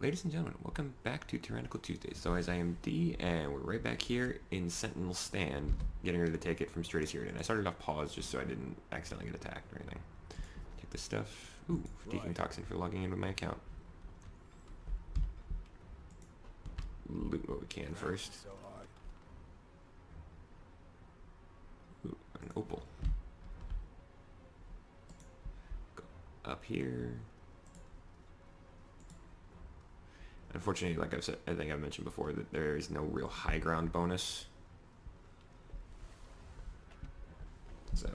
Ladies and gentlemen, welcome back to Tyrannical Tuesdays. So as I am D, and we're right back here in Sentinel Stand, getting ready to take it from Stratus here. And I started off pause just so I didn't accidentally get attacked or anything. Take this stuff. Ooh, fatiguing toxin for logging in with my account. Loot what we can first. Ooh, an opal. Go up here. Unfortunately, like I've said, I think I've mentioned before, that there is no real high ground bonus. So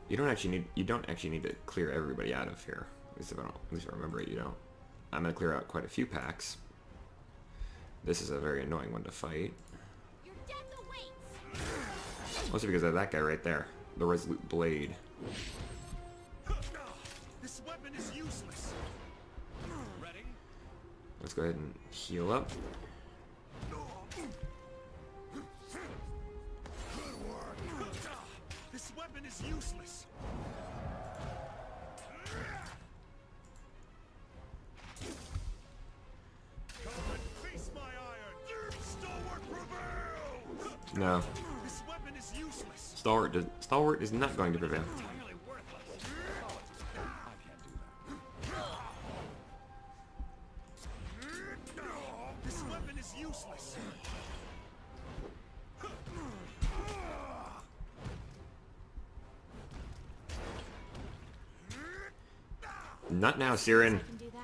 you don't actually need to clear everybody out of here. At least if I remember it, you don't. I'm gonna clear out quite a few packs. This is a very annoying one to fight. Your death awaits. Mostly because of that guy right there, the Resolute Blade. This weapon is useless. Ready? Let's go ahead and heal up. This weapon is useless. Come and face my iron. Stalwart prevail. No, This weapon is useless. Stalwart is not going to prevail. Entirely worthless. I can't do that. This weapon is useless. Not now, Siren. I can do that.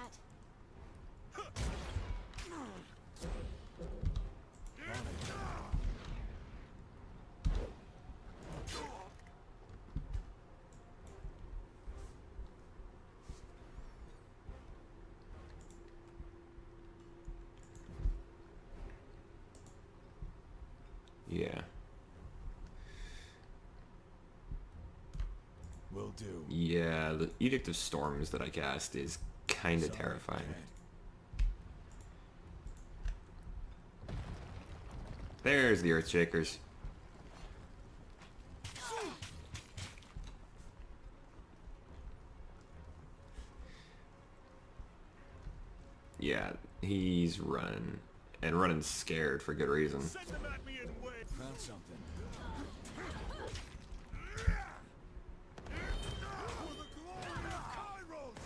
Yeah. Will do. Yeah, the Edict of Storms that I cast is kind of terrifying. There's the Earthshakers. Yeah, he's running. And running scared for good reason. Send them at me and wait. Found something. For the glory of Kairos!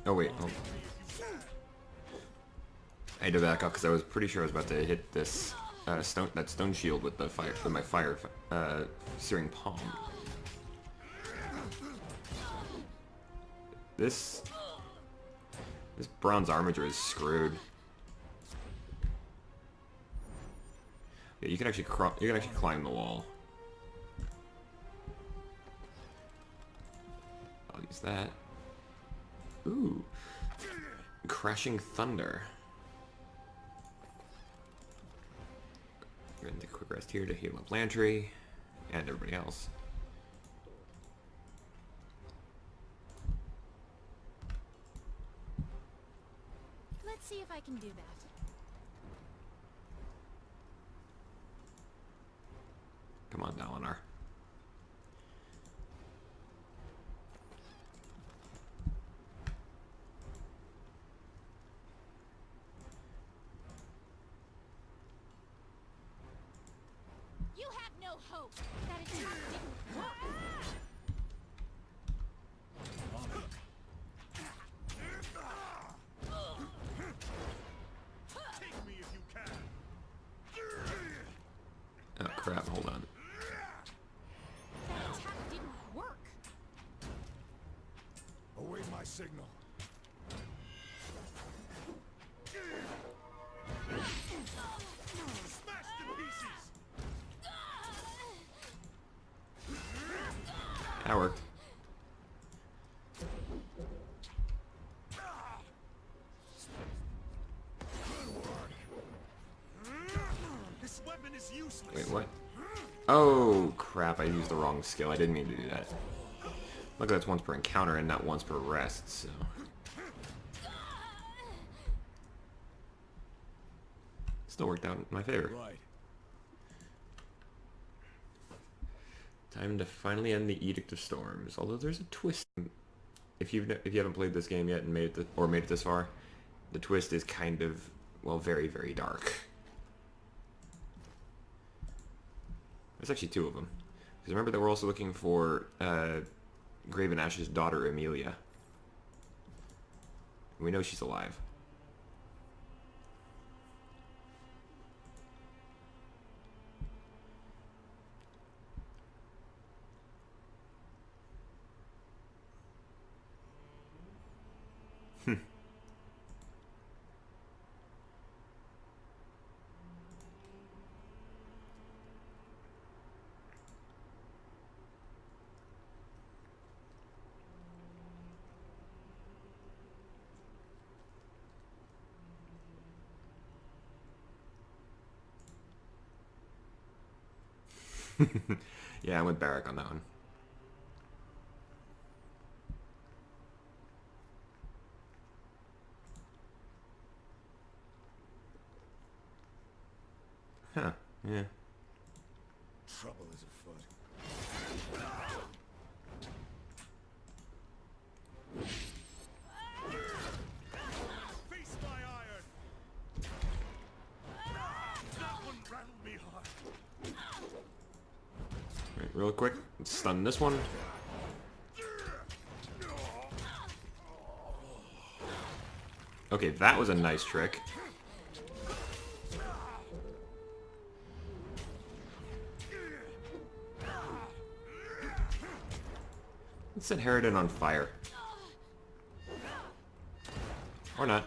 Oh wait, hold on. I had to back up because I was pretty sure I was about to hit this stone shield with my fire searing palm. This bronze armature is screwed. Yeah, you can actually climb the wall. I'll use that. Ooh, crashing thunder. We're gonna take a quick rest here to heal up Lantry and everybody else. Let's see if I can do that. Come on, Dalinar. You have no hope. That attack didn't work. Take me if you can. Oh crap! Hold on. That attack didn't work. Await my signal. Smashed to pieces. That worked. useless. Wait, what? Oh, crap, I used the wrong skill. I didn't mean to do that. Luckily that's once per encounter and not once per rest, so... Still worked out in my favor. Right. Time to finally end the Edict of Storms. Although there's a twist. If you haven't played this game yet and made it this far, the twist is kind of, well, very, very dark. There's actually two of them. Because remember that we're also looking for Graven Ashe's daughter, Amelia. We know she's alive. Yeah, I'm with Barrack on that one. Huh, yeah. Trouble is afoot. Face my iron. That one rattled me hard. Right, real quick, let's stun this one. Okay, that was a nice trick. Let's set Harridan on fire. Or not.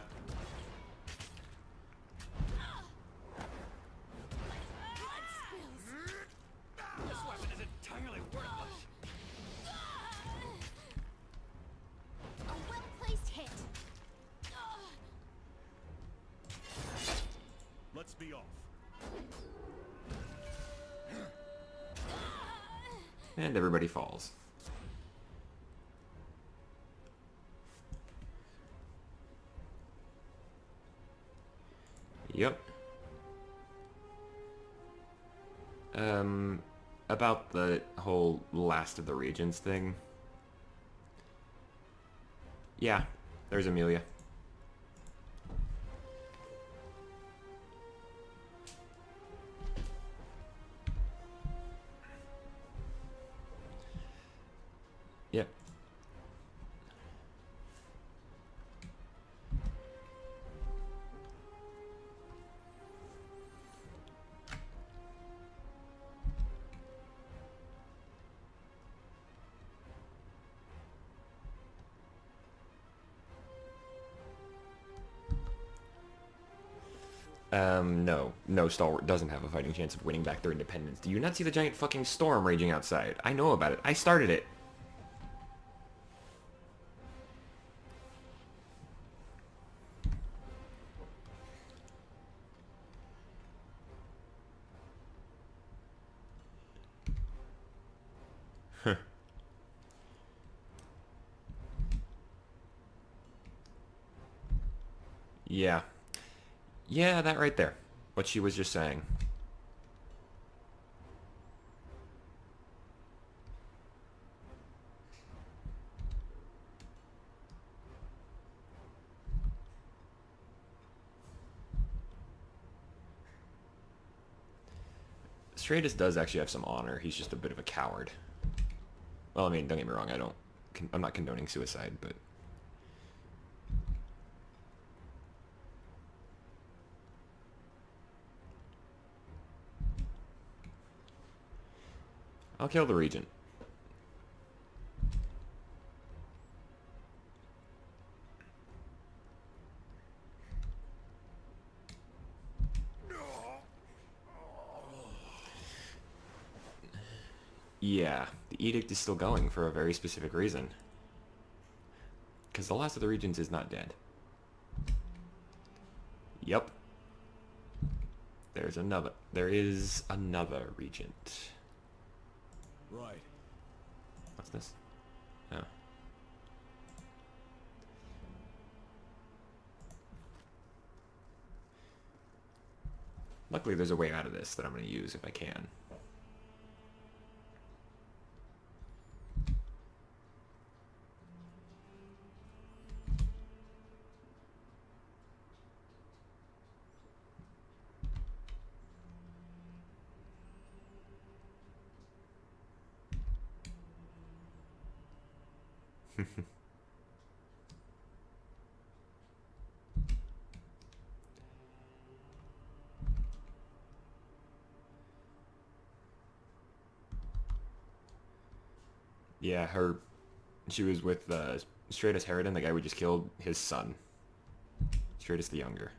This weapon is entirely worthless. A well-placed hit. Let's be off. And everybody falls. Yep. About the whole last of the regions thing. Yeah, there's Amelia. Yep. No. No, Stalwart doesn't have a fighting chance of winning back their independence. Do you not see the giant fucking storm raging outside? I know about it. I started it. Yeah. Yeah, that right there. What she was just saying. Stratus does actually have some honor. He's just a bit of a coward. Well, I mean, don't get me wrong. I'm not condoning suicide, but... I'll kill the Regent. Yeah, the edict is still going for a very specific reason. Because the last of the regions is not dead. Yep. There is another regent. Right. What's this? Oh. Luckily, there's a way out of this that I'm going to use if I can. Yeah, she was with Stratus Harridan, the guy we just killed, his son. Stratus the Younger.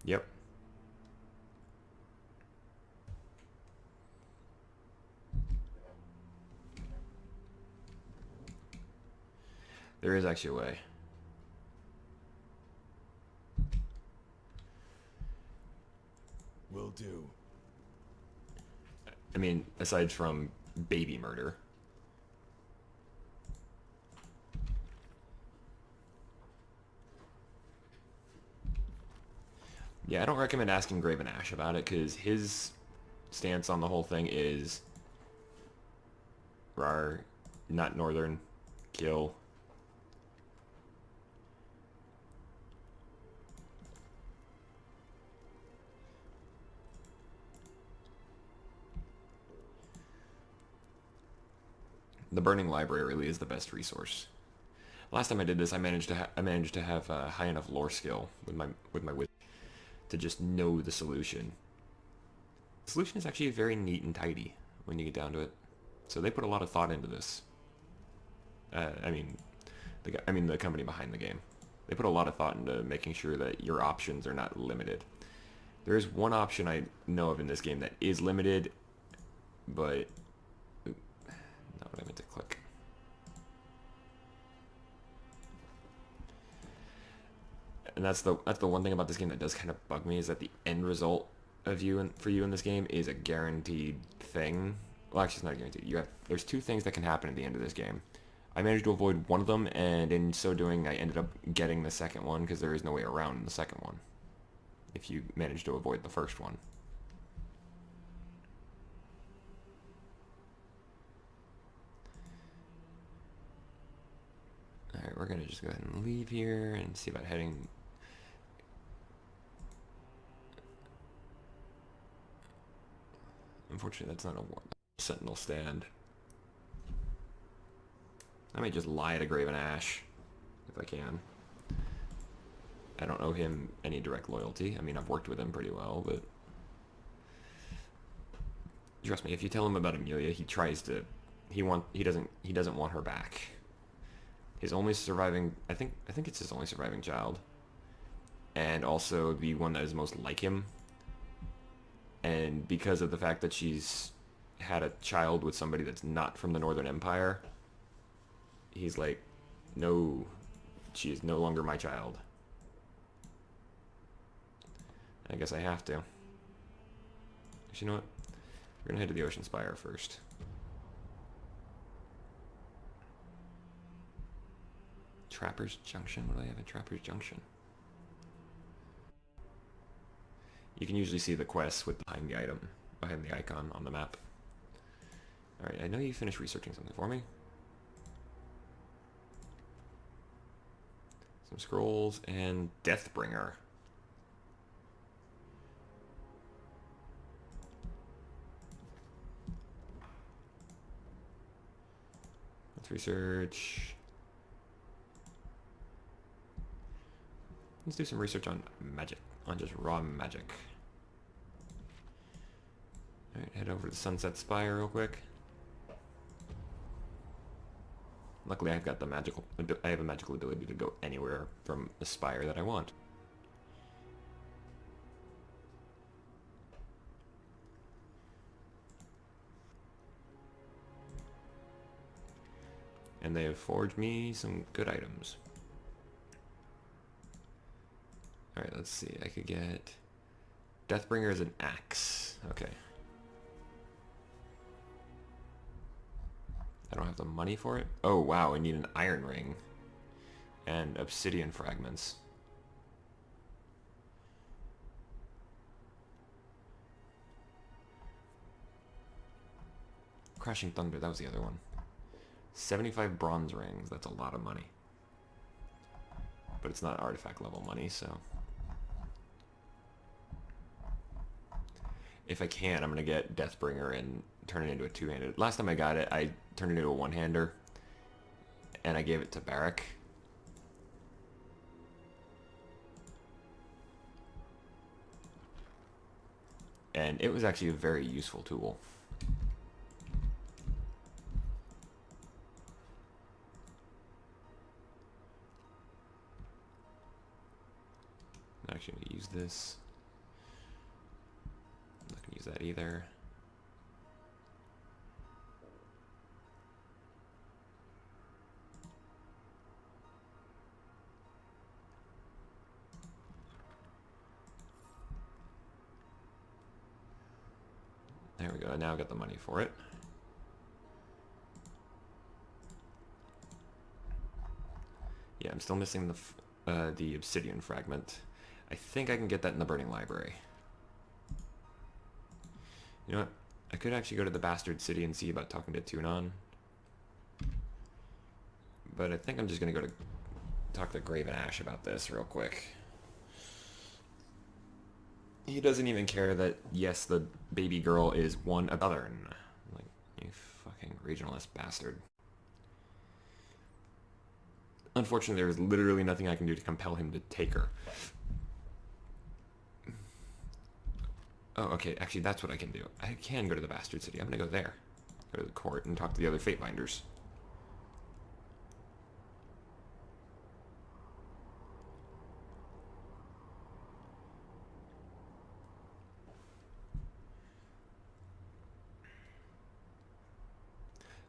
Yep. There is actually a way. Will do. I mean, aside from baby murder. Yeah, I don't recommend asking Graven Ashe about it, because his stance on the whole thing is rar, not northern, kill. The Burning Library really is the best resource. Last time I did this, I managed to have a high enough lore skill with my wizard to just know the solution. The solution is actually very neat and tidy when you get down to it. So they put a lot of thought into this. I mean the company behind the game. They put a lot of thought into making sure that your options are not limited. There is one option I know of in this game that is limited, but not what I meant to click. And that's the one thing about this game that does kind of bug me, is that the end result of for you in this game is a guaranteed thing. Well, actually, it's not a guaranteed. There's two things that can happen at the end of this game. I managed to avoid one of them, and in so doing, I ended up getting the second one, because there is no way around the second one if you manage to avoid the first one. Alright, we're going to just go ahead and leave here and see about heading... Unfortunately, that's not a sentinel stand. I might just lie to Graven Ashe, if I can. I don't owe him any direct loyalty. I mean, I've worked with him pretty well, but... Trust me, if you tell him about Amelia, he tries to... He doesn't want her back. His only surviving... I think it's his only surviving child. And also the one that is most like him. And because of the fact that she's had a child with somebody that's not from the Northern Empire, he's like, no, she is no longer my child. I guess I have to. Actually, you know what? We're gonna head to the Ocean Spire first. Trapper's Junction? What do I have at Trapper's Junction? You can usually see the quests with behind the item, behind the icon on the map. Alright, I know you finished researching something for me. Some scrolls and Deathbringer. Let's research. Let's do some research on magic, on just raw magic. Alright, head over to Sunset Spire real quick. Luckily, I've got the magical. I have a magical ability to go anywhere from the spire that I want. And they have forged me some good items. Alright, let's see. I could get Deathbringer as an axe. Okay. I don't have the money for it. Oh, wow. I need an iron ring. And obsidian fragments. Crashing Thunder. That was the other one. 75 bronze rings. That's a lot of money. But it's not artifact level money, so... If I can, I'm going to get Deathbringer and turn it into a two-handed. Last time I got it, I turned it into a one-hander. And I gave it to Barak. And it was actually a very useful tool. I'm actually going to use this. I'm not going to use that either. There we go. Now I've got the money for it. Yeah, I'm still missing the obsidian fragment. I think I can get that in the Burning Library. You know what? I could actually go to the Bastard City and see about talking to Tunon. But I think I'm just going to go to talk to Graven Ashe about this real quick. He doesn't even care that, yes, the baby girl is one other. Like, you fucking regionalist bastard. Unfortunately, there's literally nothing I can do to compel him to take her. Oh, okay, actually, that's what I can do. I can go to the Bastard City. I'm gonna go there. Go to the court and talk to the other Fatebinders.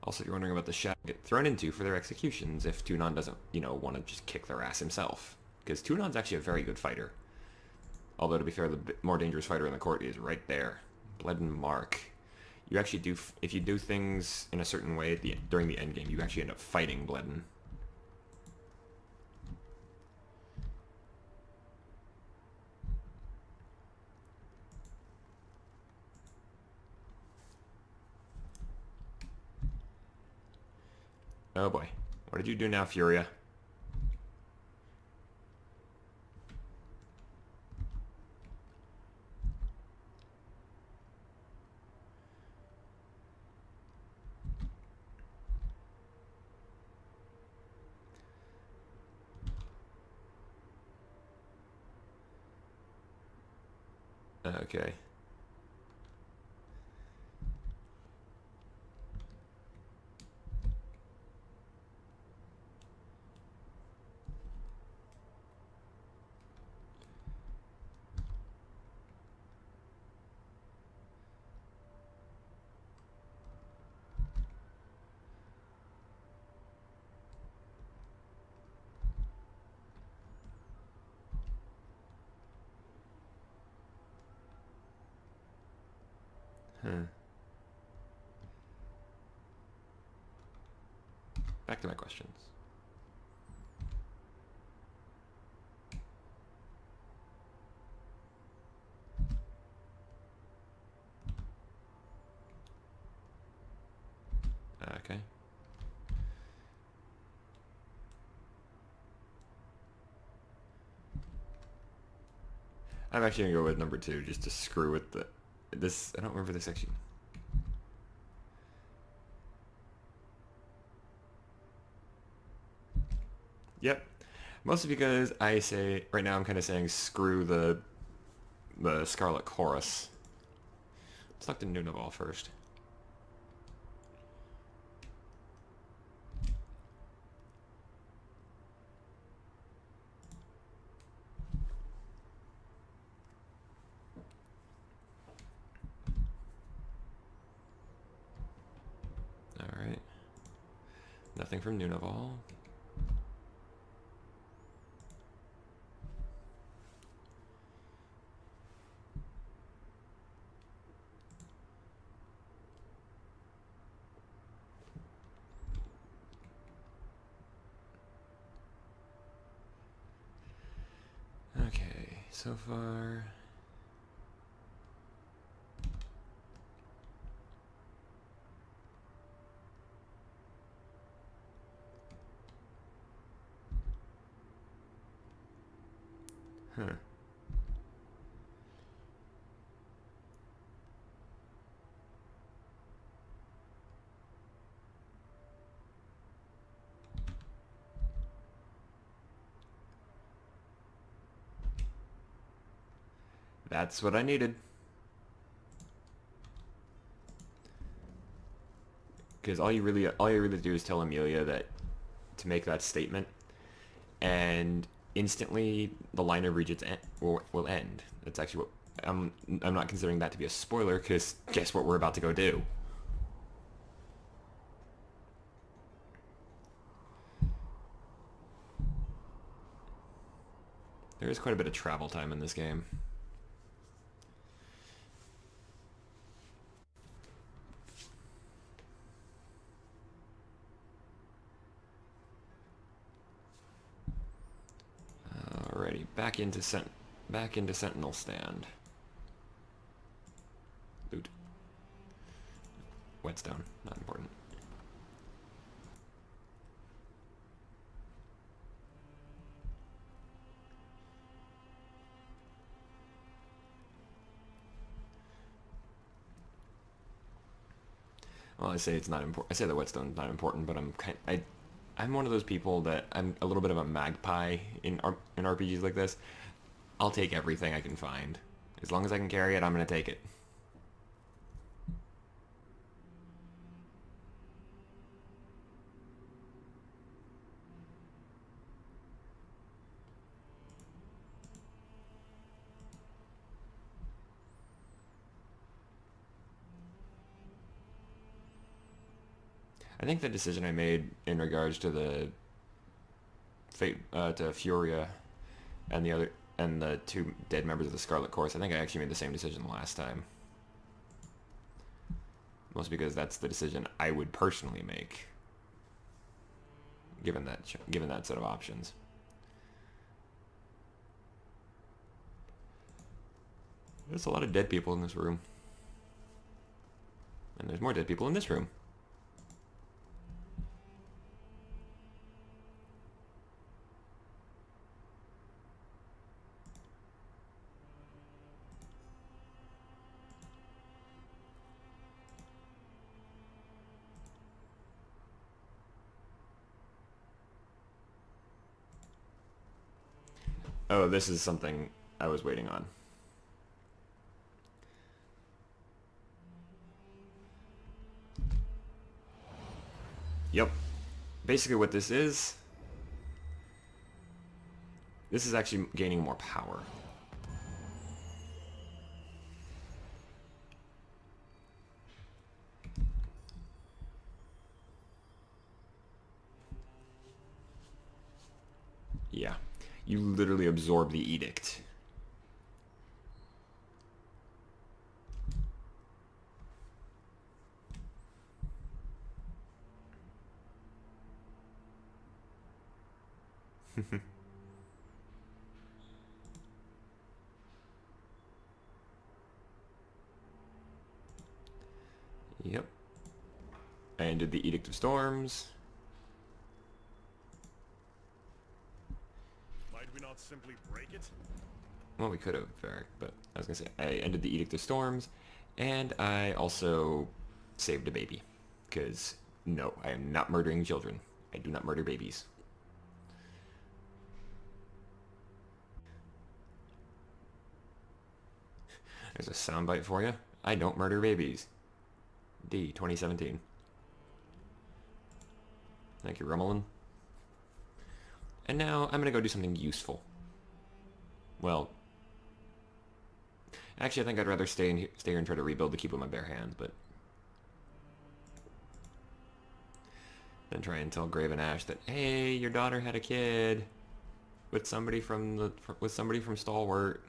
Also, you're wondering about the shadow get thrown into for their executions if Tunon doesn't, you know, want to just kick their ass himself. Because Tunon's actually a very good fighter. Although, to be fair, the more dangerous fighter in the court is right there. Bled and Mark. You actually do, if you do things in a certain way during the end game, you actually end up fighting Bledden. Oh boy. What did you do now, Furia? Okay. Back to my questions. Okay. I'm actually gonna go with number 2 just to screw with this. I don't remember this actually. Yep. Mostly because I say right now I'm kind of saying screw the Scarlet Chorus. Let's talk to Nunaval first. Nothing from Nunavall. Okay, so far... Huh. That's what I needed. Because all you really do is tell Amelia that to make that statement, and instantly the line of Regents will end. That's actually what I'm not considering that to be a spoiler, because guess what we're about to go do. There is quite a bit of travel time in this game. Alrighty, back into Sentinel stand. Loot. Whetstone, not important. Well, I say it's not important. I say the whetstone's not important, but I'm one of those people that I'm a little bit of a magpie in RPGs like this. I'll take everything I can find. As long as I can carry it, I'm gonna take it. I think the decision I made in regards to the fate to Furia and the two dead members of the Scarlet Course, I think I actually made the same decision last time. Mostly because that's the decision I would personally make, given that set of options. There's a lot of dead people in this room, and there's more dead people in this room. Oh, this is something I was waiting on. Yep. Basically what this is actually gaining more power. Yeah. You literally absorb the edict. Yep. I ended the Edict of Storms. Might we not simply break it? Well, we could have, Varric, but I was gonna say I ended the Edict of Storms, and I also saved a baby. Because, no, I am not murdering children. I do not murder babies. There's a soundbite for you. I don't murder babies. D, 2017. Thank you, Rummelin. And now I'm gonna go do something useful. Well, actually, I think I'd rather stay here and try to rebuild the keep with my bare hands, but Then try and tell Graven Ashe that, hey, your daughter had a kid with somebody from Stalwart.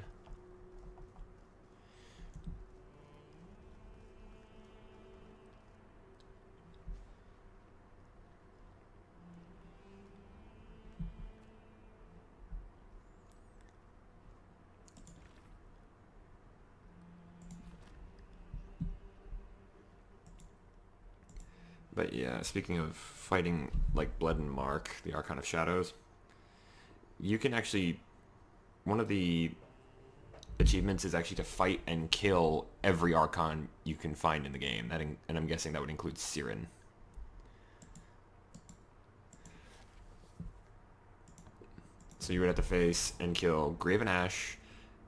But yeah, speaking of fighting like Blood and Mark, the Archon of Shadows, you can actually, one of the achievements is actually to fight and kill every Archon you can find in the game. And I'm guessing that would include Siren. So you would have to face and kill Graven Ashe,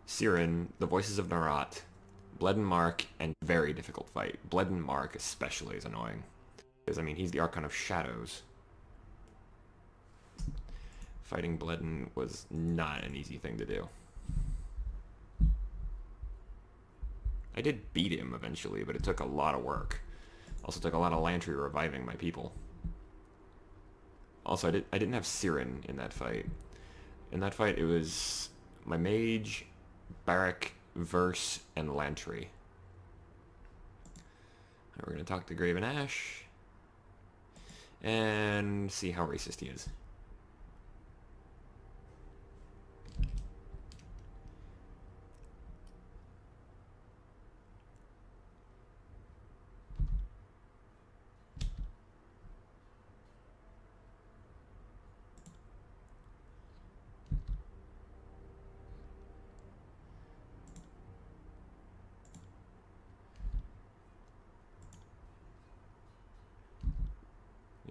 Siren, the Voices of Narat, Blood and Mark, and very difficult fight. Blood and Mark especially is annoying. Because, I mean, he's the Archon of Shadows. Fighting Bloodin was not an easy thing to do. I did beat him eventually, but it took a lot of work. Also took a lot of Lantry reviving my people. Also, I didn't have Siren in that fight. In that fight, it was my Mage, Barrack, Verse, and Lantry. Right, we're going to talk to Graven Ashe and see how racist he is.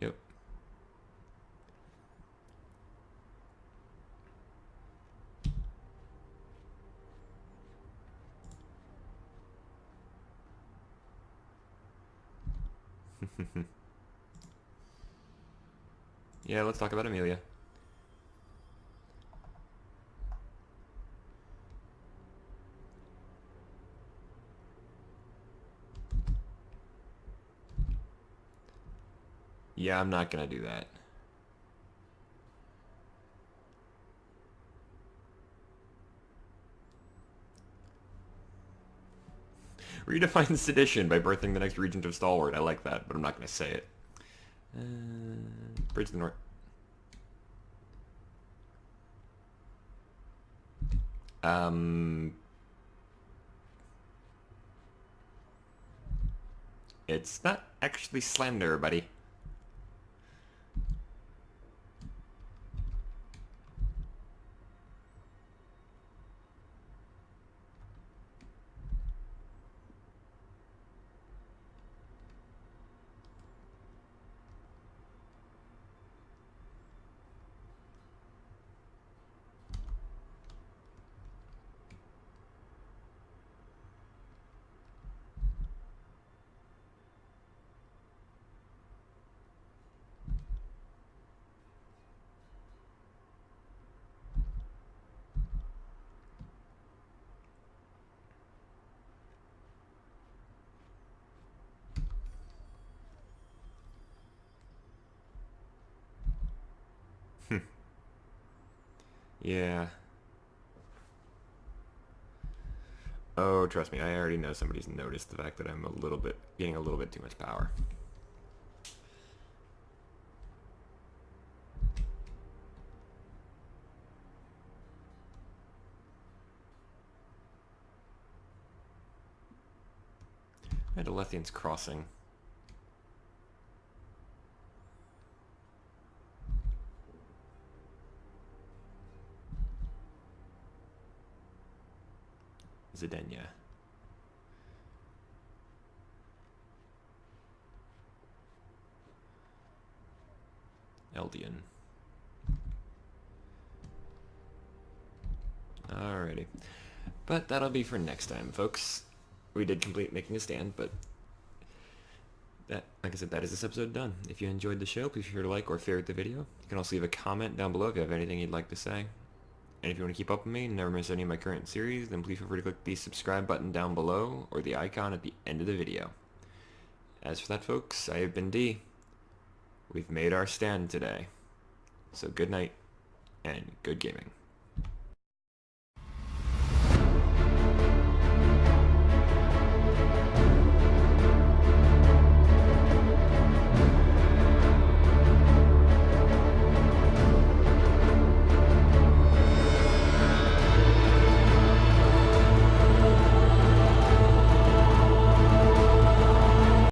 Yep. Yeah, let's talk about Amelia. Yeah, I'm not gonna do that. Redefine sedition by birthing the next regent of Stalwart. I like that, but I'm not gonna say it. Bridge to the north. It's not actually slander, buddy. Yeah. Oh, trust me, I already know somebody's noticed the fact that I'm getting a little bit too much power. Adelethian's crossing. Zedenya. Eldian. Alrighty. But that'll be for next time, folks. We did complete making a stand, but that, like I said, that is this episode done. If you enjoyed the show, please be sure to like or favorite the video. You can also leave a comment down below if you have anything you'd like to say. And if you want to keep up with me and never miss any of my current series, then please feel free to click the subscribe button down below or the icon at the end of the video. As for that, folks, I have been D. We've made our stand today. So good night and good gaming.